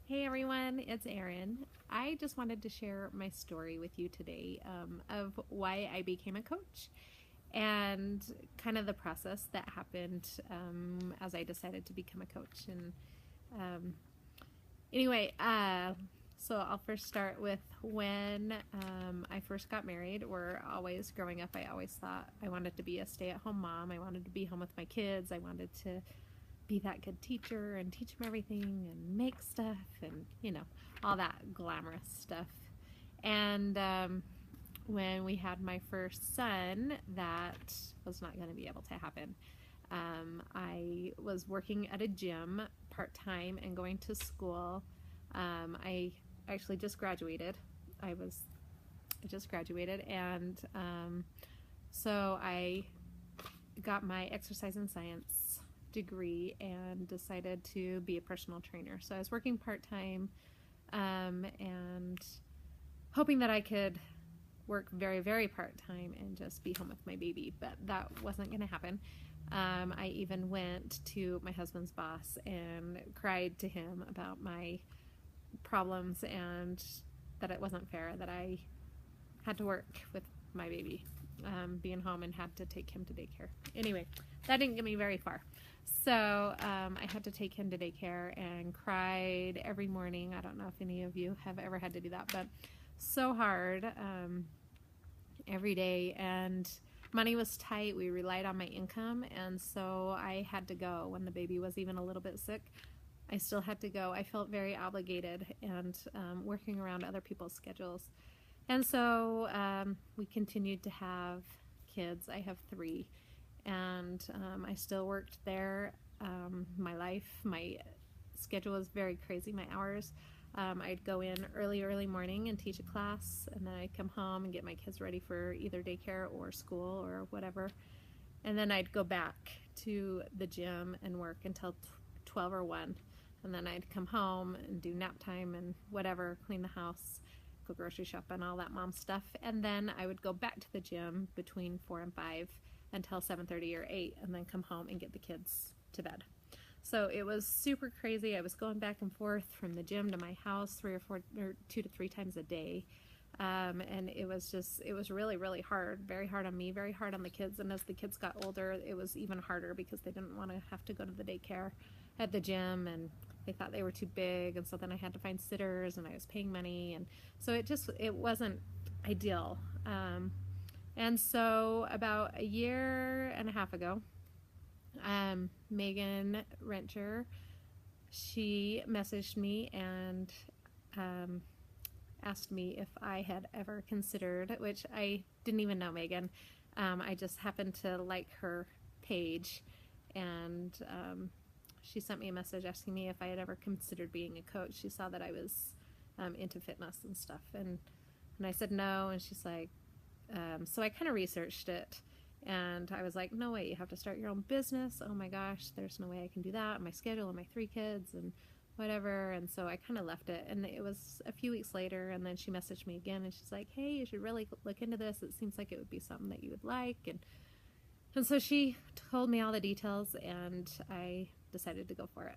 Hey everyone, it's Erin. I just wanted to share my story with you today of why I became a coach and kind of the process that happened as I decided to become a coach. And um, anyway, so I'll first start with when I first got married, or always growing up, I always thought I wanted to be a stay-at-home mom. I wanted to be home with my kids. I wanted to be that good teacher and teach them everything and make stuff and, all that glamorous stuff. And when we had my first son, that was not going to be able to happen. I was working at a gym part-time and going to school. I actually just graduated. I just graduated, and so I got my exercise and science degree and decided to be a personal trainer. So I was working part-time and hoping that I could work very, very part-time and just be home with my baby, but that wasn't going to happen. I even went to my husband's boss and cried to him about my problems and that it wasn't fair that I had to work with my baby, being home, and had to take him to daycare. Anyway, that didn't get me very far. So I had to take him to daycare and cried every morning. I don't know if any of you have ever had to do that, but so hard every day. And money was tight. We relied on my income, and so I had to go when the baby was even a little bit sick. I still had to go. I felt very obligated and working around other people's schedules. And so we continued to have kids. I have 3. And I still worked there. My schedule was very crazy, my hours. I'd go in early morning and teach a class, and then I'd come home and get my kids ready for either daycare or school or whatever. And then I'd go back to the gym and work until 12 or 1. And then I'd come home and do nap time and whatever, clean the house, go grocery shop and all that mom stuff. And then I would go back to the gym between 4 and 5 until 7:30 or 8, and then come home and get the kids to bed. So it was super crazy. I was going back and forth from the gym to my house 3 or 4 or 2 to 3 times a day. And it was really, really hard, very hard on me, very hard on the kids. And as the kids got older, it was even harder because they didn't want to have to go to the daycare at the gym, and they thought they were too big. And so then I had to find sitters, and I was paying money. And so it wasn't ideal. And so about a year and a half ago, Megan Renter, she messaged me and asked me if I had ever considered, which I didn't even know Megan. I just happened to like her page, and she sent me a message asking me if I had ever considered being a coach. She saw that I was into fitness and stuff, and I said no, and she's like, so I kind of researched it, and I was like, no way, you have to start your own business. Oh my gosh, there's no way I can do that. My schedule and my 3 kids and whatever. And so I kind of left it, and it was a few weeks later, and then she messaged me again, and she's like, hey, you should really look into this. It seems like it would be something that you would like. And so she told me all the details, and I decided to go for it.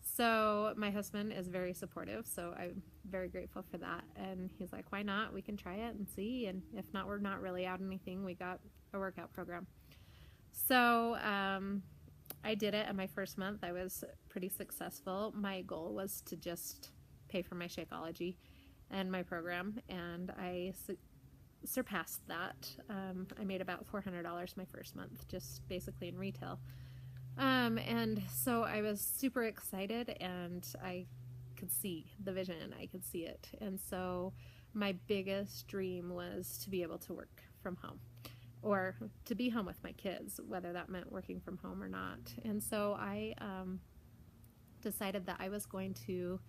So my husband is very supportive, so I'm very grateful for that. And he's like, why not? We can try it and see. And if not, we're not really out anything. We got a workout program. So I did it, and my first month I was pretty successful. My goal was to just pay for my Shakeology and my program, and I surpassed that. I made about $400 my first month, just basically in retail. And so I was super excited, and I could see the vision. I could see it. And so my biggest dream was to be able to work from home, or to be home with my kids, whether that meant working from home or not. And so I decided that I was going to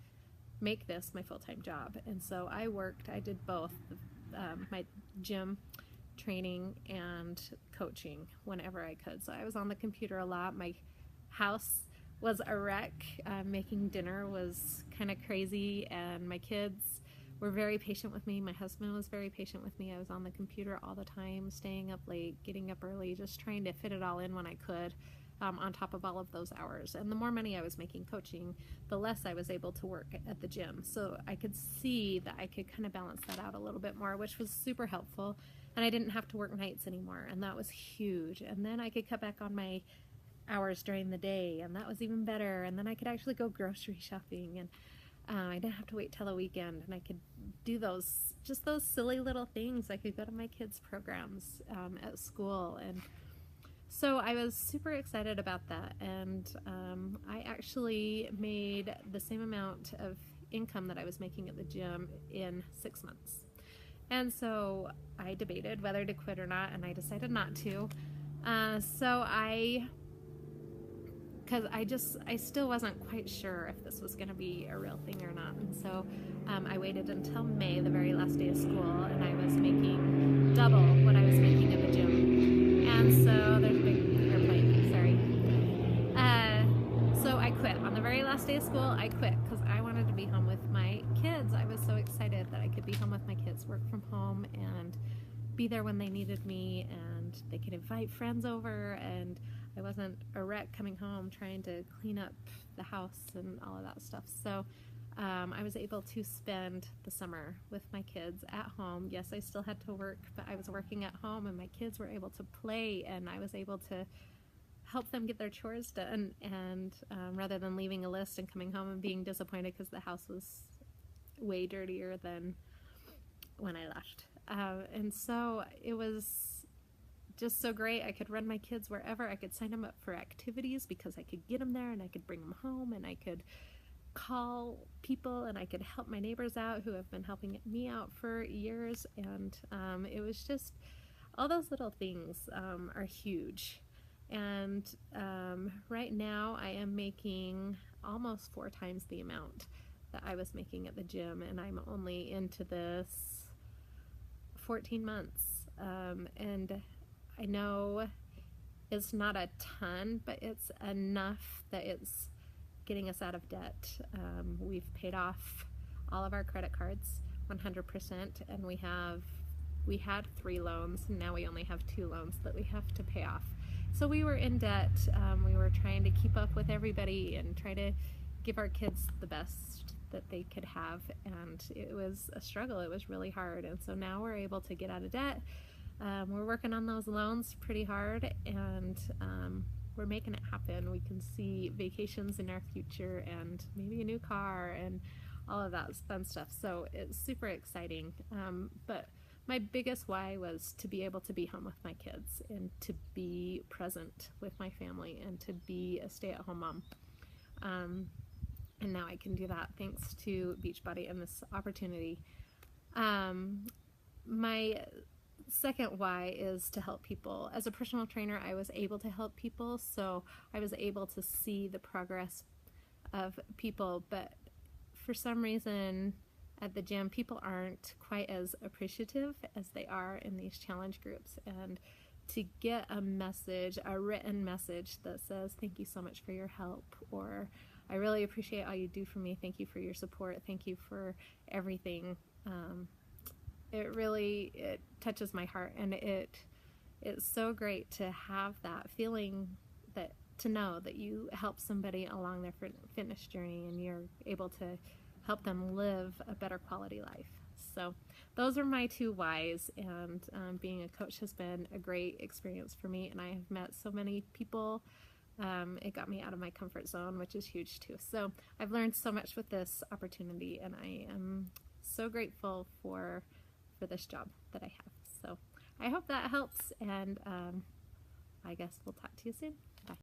make this my full-time job. And so I did both, my gym training and coaching whenever I could. So I was on the computer a lot. My house was a wreck. Making dinner was kind of crazy, and my kids were very patient with me. My husband was very patient with me. I was on the computer all the time, staying up late, getting up early, just trying to fit it all in when I could. on top of all of those hours. And the more money I was making coaching, the less I was able to work at the gym. So I could see that I could kind of balance that out a little bit more, which was super helpful. And I didn't have to work nights anymore, and that was huge. And then I could cut back on my hours during the day, and that was even better. And then I could actually go grocery shopping, and I didn't have to wait till the weekend, and I could do those silly little things. I could go to my kids' programs at school, and so I was super excited about that. And I actually made the same amount of income that I was making at the gym in 6 months. And so I debated whether to quit or not, and I decided not to. Because I still wasn't quite sure if this was going to be a real thing or not. And so I waited until May, the very last day of school, and I was making double what I was making at the gym. And so there's a big airplane, sorry. So I quit. On the very last day of school, I quit because I wanted to be home with my kids. I was so excited that I could be home with my kids, work from home, and be there when they needed me, and they could invite friends over, and I wasn't a wreck coming home trying to clean up the house and all of that stuff. So I was able to spend the summer with my kids at home. Yes, I still had to work, but I was working at home, and my kids were able to play, and I was able to help them get their chores done, and rather than leaving a list and coming home and being disappointed because the house was way dirtier than when I left. And so it was just so great. I could run my kids wherever. I could sign them up for activities because I could get them there, and I could bring them home, and I could call people, and I could help my neighbors out who have been helping me out for years. And it was just, all those little things are huge. And right now I am making almost 4 times the amount that I was making at the gym, and I'm only into this 14 months. And I know it's not a ton, but it's enough that it's getting us out of debt. We've paid off all of our credit cards 100%, and we had 3 loans, and now we only have 2 loans that we have to pay off. So we were in debt. We were trying to keep up with everybody and try to give our kids the best that they could have, and it was a struggle. It was really hard. And so now we're able to get out of debt. We're working on those loans pretty hard, and we're making it happen. We can see vacations in our future, and maybe a new car, and all of that fun stuff. So it's super exciting. But my biggest why was to be able to be home with my kids, and to be present with my family, and to be a stay-at-home mom. And now I can do that thanks to Beachbody and this opportunity. My second why is to help people. As a personal trainer, I was able to help people, so I was able to see the progress of people. But for some reason at the gym, people aren't quite as appreciative as they are in these challenge groups. And to get a message, a written message that says, "Thank you so much for your help," or "I really appreciate all you do for me. Thank you for your support. Thank you for everything." It touches my heart, and it's so great to have that feeling, that to know that you help somebody along their fitness journey, and you're able to help them live a better quality life. So those are my 2 whys, and being a coach has been a great experience for me, and I have met so many people. It got me out of my comfort zone, which is huge too. So I've learned so much with this opportunity, and I am so grateful for this job that I have. So I hope that helps, and I guess we'll talk to you soon. Bye.